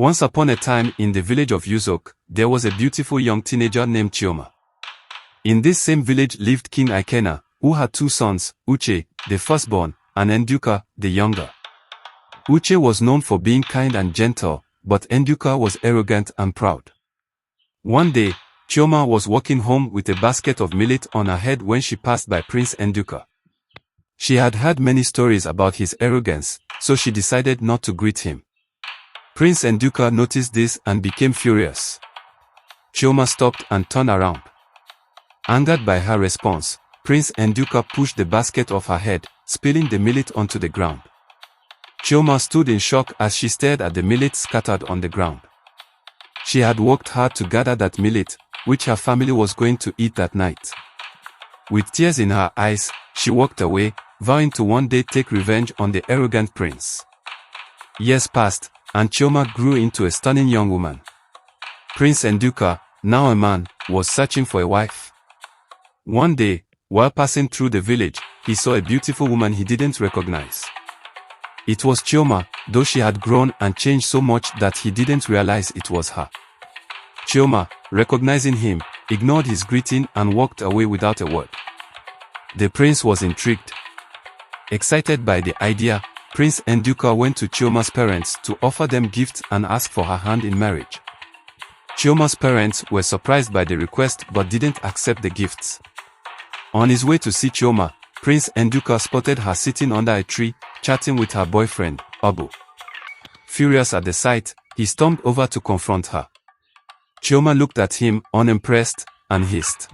Once upon a time in the village of Yuzok, there was a beautiful young teenager named Chioma. In this same village lived King Ikena, who had two sons, Uche, the firstborn, and Nduka, the younger. Uche was known for being kind and gentle, but Nduka was arrogant and proud. One day, Chioma was walking home with a basket of millet on her head when she passed by Prince Nduka. She had heard many stories about his arrogance, so she decided not to greet him. Prince Nduka noticed this and became furious. Chioma stopped and turned around. Angered by her response, Prince Nduka pushed the basket off her head, spilling the millet onto the ground. Chioma stood in shock as she stared at the millet scattered on the ground. She had worked hard to gather that millet, which her family was going to eat that night. With tears in her eyes, she walked away, vowing to one day take revenge on the arrogant prince. Years passed, and Chioma grew into a stunning young woman. Prince Nduka, now a man, was searching for a wife. One day, while passing through the village, he saw a beautiful woman he didn't recognize. It was Chioma, though she had grown and changed so much that he didn't realize it was her. Chioma, recognizing him, ignored his greeting and walked away without a word. The prince was intrigued. Excited by the idea, Prince Nduka went to Chioma's parents to offer them gifts and ask for her hand in marriage. Chioma's parents were surprised by the request but didn't accept the gifts. On his way to see Chioma, Prince Nduka spotted her sitting under a tree, chatting with her boyfriend, Abu. Furious at the sight, he stormed over to confront her. Chioma looked at him, unimpressed, and hissed.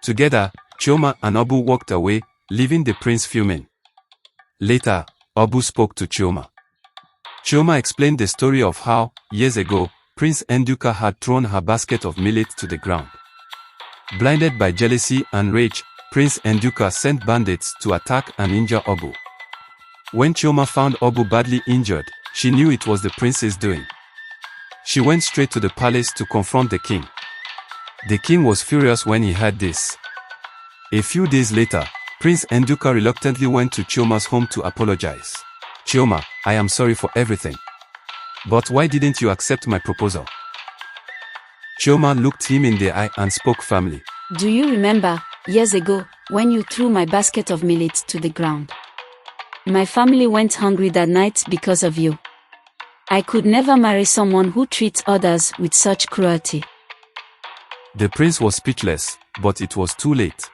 Together, Chioma and Abu walked away, leaving the prince fuming. Later, Abu spoke to Chioma. Chioma explained the story of how, years ago, Prince Nduka had thrown her basket of millet to the ground. Blinded by jealousy and rage, Prince Nduka sent bandits to attack and injure Abu. When Chioma found Abu badly injured, she knew it was the prince's doing. She went straight to the palace to confront the king. The king was furious when he heard this. A few days later, Prince Nduka reluctantly went to Chioma's home to apologize. Chioma, I am sorry for everything. But why didn't you accept my proposal? Chioma looked him in the eye and spoke firmly. Do you remember, years ago, when you threw my basket of millet to the ground? My family went hungry that night because of you. I could never marry someone who treats others with such cruelty. The prince was speechless, but it was too late.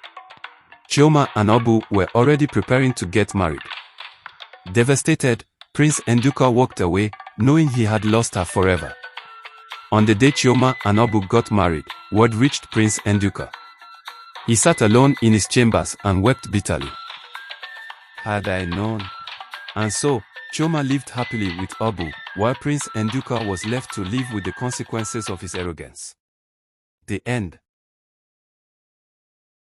Chioma and Abu were already preparing to get married. Devastated, Prince Nduka walked away, knowing he had lost her forever. On the day Chioma and Abu got married, word reached Prince Nduka. He sat alone in his chambers and wept bitterly. Had I known. And so, Chioma lived happily with Abu, while Prince Nduka was left to live with the consequences of his arrogance. The end.